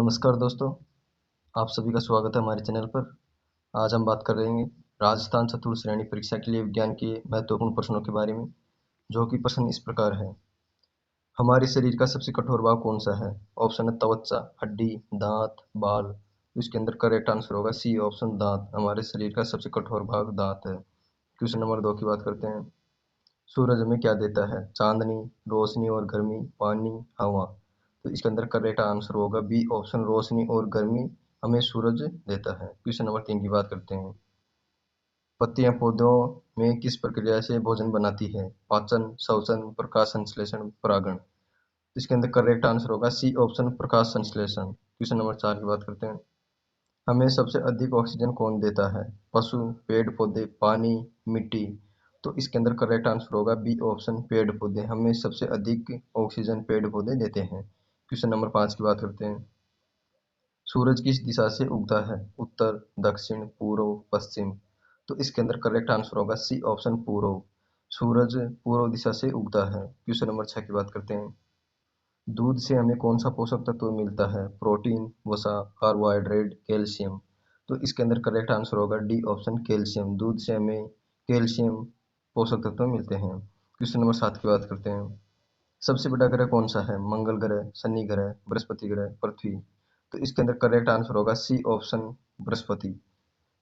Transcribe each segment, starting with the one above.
नमस्कार दोस्तों, आप सभी का स्वागत है हमारे चैनल पर। आज हम बात कर रहे हैं राजस्थान चतुर्थ श्रेणी परीक्षा के लिए विज्ञान के महत्वपूर्ण प्रश्नों के बारे में, जो कि प्रश्न इस प्रकार है। हमारे शरीर का सबसे कठोर भाग कौन सा है? ऑप्शन है त्वचा, हड्डी, दांत, बाल। तो इसके अंदर करेक्ट आंसर होगा सी ऑप्शन, दांत। हमारे शरीर का सबसे कठोर भाग दांत है। क्वेश्चन नंबर 2 की बात करते हैं। सूरज हमें क्या देता है? चांदनी, रोशनी और गर्मी, पानी, हवा। तो इसके अंदर करेक्ट आंसर होगा बी ऑप्शन, रोशनी और गर्मी हमें सूरज देता है। क्वेश्चन नंबर 3 की बात करते हैं। पत्तियां पौधों में किस प्रक्रिया से भोजन बनाती है? पाचन, श्वसन, प्रकाश संश्लेषण, परागण। तो इसके अंदर करेक्ट आंसर होगा सी ऑप्शन, प्रकाश संश्लेषण। क्वेश्चन नंबर 4 की बात करते हैं। हमें सबसे अधिक ऑक्सीजन कौन देता है? पशु, पेड़ पौधे, पानी, मिट्टी। तो इसके अंदर करेक्ट आंसर होगा बी ऑप्शन, पेड़ पौधे। हमें सबसे अधिक ऑक्सीजन पेड़ पौधे देते हैं। क्वेश्चन नंबर 5 की बात करते हैं। सूरज किस दिशा से उगता है? उत्तर, दक्षिण, पूर्व, पश्चिम। तो इसके अंदर करेक्ट आंसर होगा सी ऑप्शन, पूर्व। सूरज पूर्व दिशा से उगता है। क्वेश्चन नंबर 6 की बात करते हैं। दूध से हमें कौन सा पोषक तत्व मिलता है? प्रोटीन, वसा, कार्बोहाइड्रेट, कैल्शियम। तो इसके अंदर करेक्ट आंसर होगा डी ऑप्शन, कैल्शियम। दूध से हमें कैल्शियम पोषक तत्व मिलते हैं। क्वेश्चन नंबर 7 की बात करते हैं। सबसे बड़ा ग्रह कौन सा है? मंगल ग्रह, शनि ग्रह, बृहस्पति ग्रह, पृथ्वी। तो इसके अंदर करेक्ट आंसर होगा सी ऑप्शन, बृहस्पति।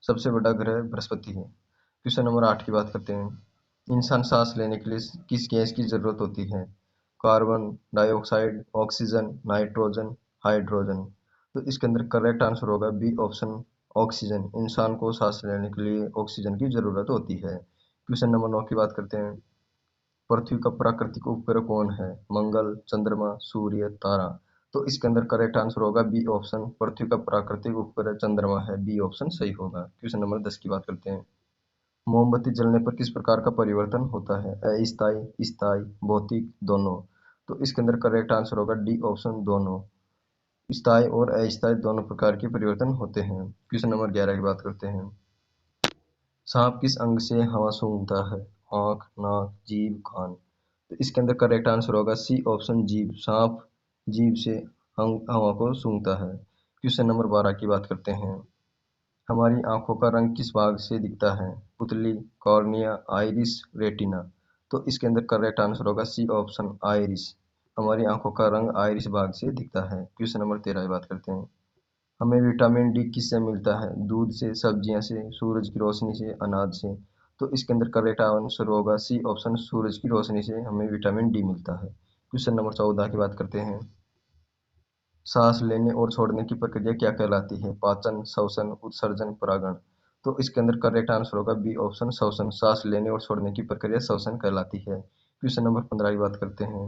सबसे बड़ा ग्रह बृहस्पति है। क्वेश्चन नंबर 8 की बात करते हैं। इंसान सांस लेने के लिए किस गैस की जरूरत होती है? Carbon dioxide, oxygen, nitrogen, hydrogen. तो इसके अंदर करेक्ट आंसर होगा बी ऑप्शन, ऑक्सीजन। इंसान को सांस लेने के लिए ऑक्सीजन की जरूरत होती है। क्वेश्चन नंबर 9 की बात करते हैं। पृथ्वी का प्राकृतिक उपग्रह कौन है? मंगल, चंद्रमा, सूर्य, तारा। तो इसके अंदर करेक्ट आंसर होगा बी ऑप्शन, पृथ्वी का प्राकृतिक उपग्रह चंद्रमा है। बी ऑप्शन सही होगा। क्वेश्चन नंबर 10 की बात करते हैं। मोमबत्ती जलने पर किस प्रकार का परिवर्तन होता है? अस्थायी, स्थायी, भौतिक, दोनों। तो इसके अंदर करेक्ट आंसर होगा डी ऑप्शन, दोनों। स्थायी और अस्थायी दोनों प्रकार के परिवर्तन होते हैं। क्वेश्चन नंबर 11 की बात करते हैं। सांप किस अंग से हवा सूंघता है? आंख, नाक, जीभ, कान। तो इसके अंदर करेक्ट आंसर होगा सी ऑप्शन, जीभ। सांप जीभ से हवा को सूंघता है। क्वेश्चन नंबर 12 की बात करते हैं। हमारी आंखों का रंग किस भाग से दिखता है? पुतली, कॉर्निया, आइरिस, रेटिना। तो इसके अंदर करेक्ट आंसर होगा सी ऑप्शन, आइरिस। हमारी आंखों का रंग आइरिस भाग से दिखता है। क्वेश्चन नंबर 13 की बात करते हैं। हमें विटामिन डी किससे मिलता है? दूध से, सब्जियां से, सूरज की रोशनी से, अनाज से। तो इसके अंदर करेक्ट आंसर होगा सी ऑप्शन, सूरज की रोशनी से हमें विटामिन डी मिलता है। क्वेश्चन नंबर 14 की बात करते हैं। सांस लेने और छोड़ने की प्रक्रिया क्या कहलाती है? पाचन, श्वसन, उत्सर्जन, परागण। तो इसके अंदर करेक्ट आंसर होगा बी ऑप्शन, श्वसन। सांस लेने और छोड़ने की प्रक्रिया श्वसन कहलाती है। क्वेश्चन नंबर 15 की बात करते हैं।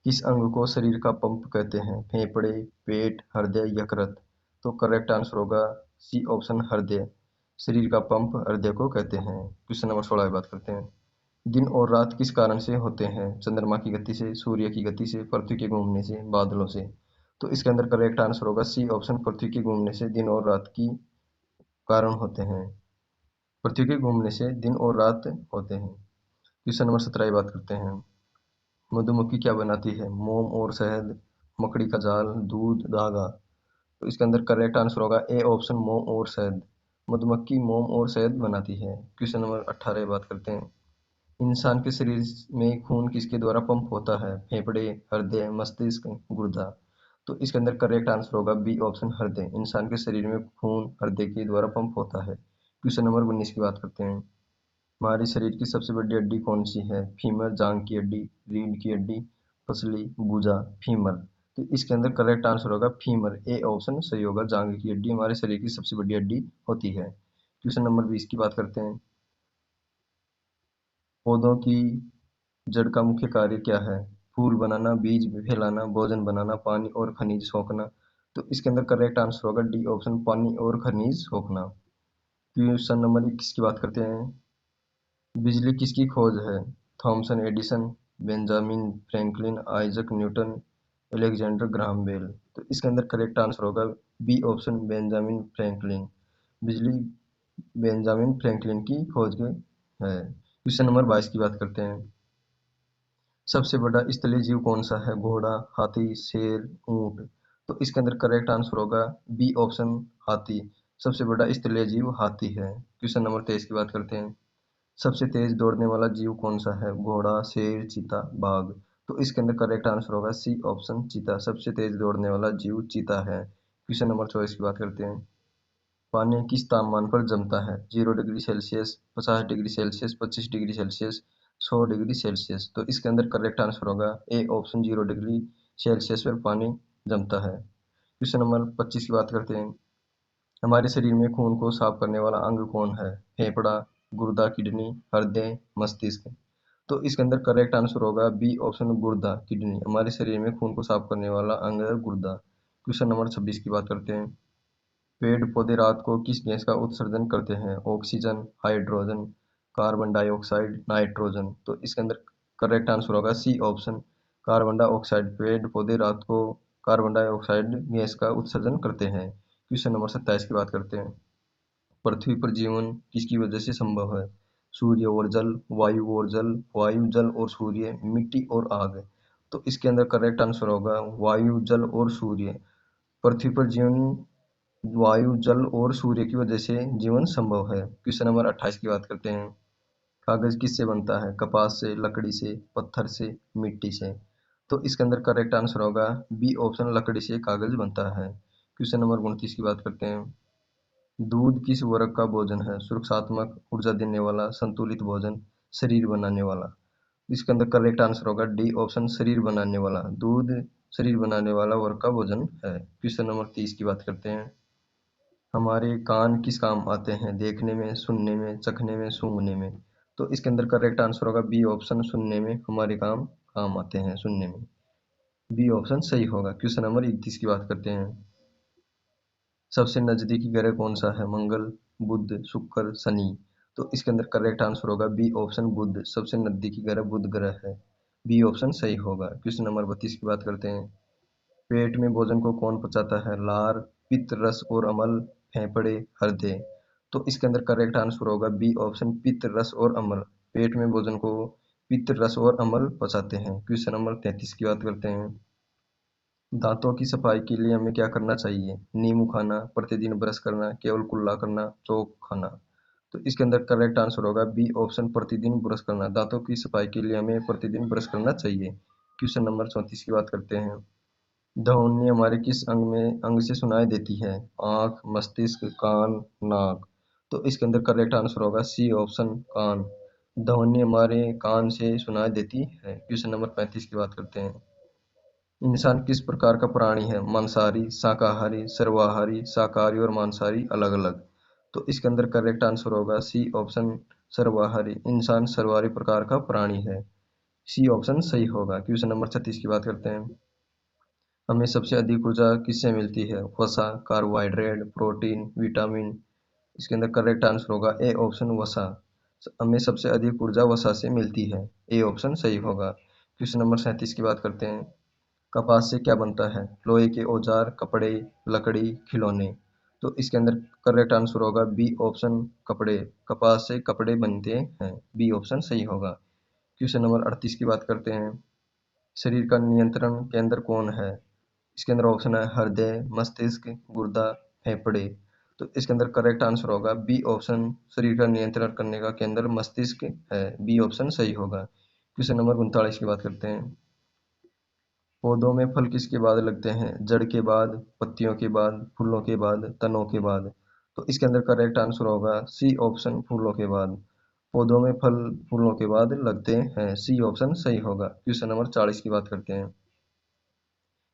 किस अंग को शरीर का पंप कहते हैं? फेफड़े, पेट, हृदय, यकृत। तो करेक्ट आंसर होगा सी ऑप्शन, हृदय। शरीर का पंप हृदय को कहते हैं। क्वेश्चन नंबर 16 की बात करते हैं। दिन और रात किस कारण से होते हैं? चंद्रमा की गति से, सूर्य की गति से, पृथ्वी के घूमने से, बादलों से। तो इसके अंदर करेक्ट आंसर होगा सी ऑप्शन, पृथ्वी के घूमने से दिन और रात की कारण होते हैं। पृथ्वी के घूमने से दिन और रात होते हैं। क्वेश्चन नंबर 17 की बात करते हैं। मधुमक्खी क्या बनाती है? मोम और शहद, मकड़ी का जाल, दूध, धागा। तो इसके अंदर करेक्ट आंसर होगा ए ऑप्शन, मोम और शहद। मधुमक्खी मोम और शहद बनाती है। क्वेश्चन नंबर 18 बात करते हैं। इंसान के शरीर में खून किसके द्वारा पंप होता है? फेफड़े, हृदय, मस्तिष्क, गुर्दा। तो इसके अंदर करेक्ट आंसर होगा बी ऑप्शन, हृदय। इंसान के शरीर में खून हृदय के द्वारा पंप होता है। क्वेश्चन नंबर 19 की बात करते हैं। हमारे शरीर की सबसे बड़ी हड्डी कौन सी है? फीमर, जांघ की हड्डी, रीढ़ की हड्डी, पसली, भुजा, फीमर। तो इसके अंदर करेक्ट आंसर होगा फीमर। ए ऑप्शन सही होगा। जांघ की हड्डी हमारे शरीर की सबसे बड़ी हड्डी होती है। क्वेश्चन नंबर 20 की बात करते हैं। पौधों की जड़ का मुख्य कार्य क्या है? फूल बनाना, बीज फैलाना, भोजन बनाना, पानी और खनिज सोखना। तो इसके अंदर करेक्ट आंसर होगा डी ऑप्शन, पानी और खनिज सोखना। क्वेश्चन नंबर 21 की बात करते हैं। बिजली किसकी खोज है? Thomson Edison, Benjamin Franklin, Isaac Newton, Alexander Graham Bell. तो इसके अंदर करेक्ट आंसर होगा बी ऑप्शन, बेंजामिन फ्रैंकलिन। बिजली बेंजामिन फ्रैंकलिन की खोज के है। क्वेश्चन नंबर 22 की बात करते हैं। सबसे बड़ा स्थलीय जीव कौन सा है? घोड़ा, हाथी, शेर, ऊंट। तो इसके अंदर करेक्ट आंसर होगा बी ऑप्शन हाथी। सबसे बड़ा स्थलीय जीव हाथी है। क्वेश्चन नंबर 23 की बात करते हैं। सबसे तेज दौड़ने वाला जीव कौन सा है? घोड़ा, शेर, चीता, बाघ। तो इसके अंदर करेक्ट आंसर होगा सी ऑप्शन चीता। सबसे तेज दौड़ने वाला जीव चीता है। क्वेश्चन नंबर 24 की बात करते हैं। पानी किस तापमान पर जमता है? 0 degree Celsius, 50 degree Celsius, 25 degree Celsius, 100 degree Celsius. तो इसके अंदर करेक्ट आंसर होगा ए ऑप्शन 0 डिग्री सेल्सियस पर पानी जमता है। क्वेश्चन नंबर 25 की बात करते हैं। हमारे शरीर में खून को साफ करने वाला अंग कौन है? फेफड़ा, गुर्दा, किडनी, हृदय, मस्तिष्क। तो इसके अंदर करेक्ट आंसर होगा बी ऑप्शन गुर्दा, किडनी। हमारे शरीर में खून को साफ करने वाला अंग है गुर्दा। क्वेश्चन नंबर 26 की बात करते हैं। पेड़ पौधे रात को किस गैस का उत्सर्जन करते हैं? Oxygen, hydrogen, carbon dioxide, nitrogen. तो इसके अंदर करेक्ट आंसर होगा सी ऑप्शन कार्बन डाइऑक्साइड। पेड़ पौधे रात को कार्बन डाइऑक्साइड गैस का उत्सर्जन करते हैं। क्वेश्चन नंबर 27 की बात करते हैं। पृथ्वी पर जीवन किसकी वजह से संभव है? सूर्य और जल, वायु और जल, वायु, जल और सूर्य, मिट्टी और आग। तो इसके अंदर करेक्ट आंसर होगा वायु, जल और सूर्य। पृथ्वी पर जीवन वायु, जल और सूर्य की वजह से जीवन संभव है। क्वेश्चन नंबर 28 की बात करते हैं। कागज किससे बनता है? कपास से, लकड़ी से, पत्थर से, मिट्टी से। तो इसके अंदर करेक्ट आंसर होगा बी ऑप्शन लकड़ी से कागज बनता है। क्वेश्चन नंबर 29 की बात करते हैं। दूध किस वर्ग का भोजन है? सुरक्षात्मक, ऊर्जा देने वाला, संतुलित भोजन, शरीर बनाने वाला। इसके अंदर करेक्ट आंसर होगा डी ऑप्शन शरीर बनाने वाला। दूध शरीर बनाने वाला वर्ग का भोजन है। क्वेश्चन नंबर 30 की बात करते हैं। हमारे कान किस काम आते हैं? देखने में, सुनने में, चखने में, सूंघने में। तो इसके अंदर करेक्ट आंसर होगा बी ऑप्शन सुनने में हमारे काम काम आते हैं, सुनने में। बी ऑप्शन सही होगा। क्वेश्चन नंबर 31 की बात करते हैं। सबसे नजदीकी ग्रह कौन सा है? मंगल, बुध, शुक्र, शनि। तो इसके अंदर करेक्ट आंसर होगा बी ऑप्शन बुध। सबसे नजदीकी ग्रह बुध ग्रह है। बी ऑप्शन सही होगा। क्वेश्चन नंबर 32 की बात करते हैं। पेट में भोजन को कौन पचाता है? लार, पित्त, रस और अम्ल, फेफड़े, हृदय। तो इसके अंदर करेक्ट आंसर होगा बी ऑप्शन पित्त, रस और अम्ल। पेट में भोजन को पित्त, रस और अम्ल पचाते हैं। क्वेश्चन नंबर 33 की बात करते हैं। दांतों की सफाई के लिए हमें क्या करना चाहिए? नींबू खाना, प्रतिदिन ब्रश करना, केवल कुल्ला करना, चौक खाना। तो इसके अंदर करेक्ट आंसर होगा बी ऑप्शन प्रतिदिन ब्रश करना। दांतों की सफाई के लिए हमें प्रतिदिन ब्रश करना चाहिए। क्वेश्चन नंबर 34 की बात करते हैं। ध्वनि हमारे किस अंग से सुनाई देती है? आंख, मस्तिष्क, कान, नाक। तो इसके अंदर करेक्ट आंसर होगा सी ऑप्शन कान। ध्वनि हमारे कान से सुनाई देती है। क्वेश्चन नंबर 35 की बात करते हैं। इंसान किस प्रकार का प्राणी है? मांसाहारी, शाकाहारी, सर्वाहारी, शाकाहारी और मांसाहारी अलग अलग। तो इसके अंदर करेक्ट आंसर होगा सी ऑप्शन सर्वाहारी। इंसान सर्वाहारी प्रकार का प्राणी है। सी ऑप्शन सही होगा। क्वेश्चन नंबर 36 की बात करते हैं। हमें सबसे अधिक ऊर्जा किससे मिलती है? वसा, कार्बोहाइड्रेट, प्रोटीन, विटामिन। इसके अंदर करेक्ट आंसर होगा ए ऑप्शन वसा। हमें सबसे अधिक ऊर्जा वसा से मिलती है। ए ऑप्शन सही होगा। क्वेश्चन नंबर 37 की बात करते हैं। कपास से क्या बनता है? लोहे के औजार, कपड़े, लकड़ी, खिलौने। तो इसके अंदर करेक्ट आंसर होगा बी ऑप्शन कपड़े। कपास से कपड़े बनते हैं। बी ऑप्शन सही होगा। क्वेश्चन नंबर 38 की बात करते हैं। शरीर का नियंत्रण केंद्र कौन है? इसके अंदर ऑप्शन है हृदय, मस्तिष्क, गुर्दा, फेफड़े। तो इसके अंदर करेक्ट आंसर होगा बी ऑप्शन शरीर का नियंत्रण करने का केंद्र मस्तिष्क है। बी ऑप्शन सही होगा। क्वेश्चन नंबर 39 की बात करते हैं। पौधों में फल किसके बाद लगते हैं? जड़ के बाद, पत्तियों के बाद, फूलों के बाद, तनों के बाद। तो इसके अंदर करेक्ट आंसर होगा सी ऑप्शन फूलों के बाद। पौधों में फल फूलों के बाद लगते हैं। सी ऑप्शन सही होगा। क्वेश्चन नंबर 40 की बात करते हैं।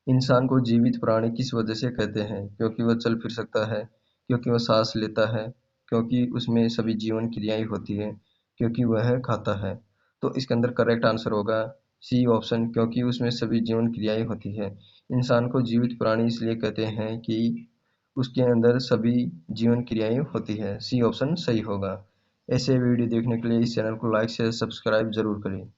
इंसान को जीवित प्राणी किस वजह से कहते हैं? क्योंकि वह चल फिर सकता है, क्योंकि वह सांस लेता है, क्योंकि उसमें सभी जीवन क्रियाएं होती है, क्योंकि वह खाता है। तो इसके अंदर करेक्ट आंसर होगा सी ऑप्शन क्योंकि उसमें सभी जीवन क्रियाएं होती है। इंसान को जीवित प्राणी इसलिए कहते हैं कि उसके अंदर सभी जीवन क्रियाएं होती है। सी ऑप्शन सही होगा। ऐसे वीडियो देखने के लिए इस चैनल को लाइक से सब्सक्राइब जरूर करें।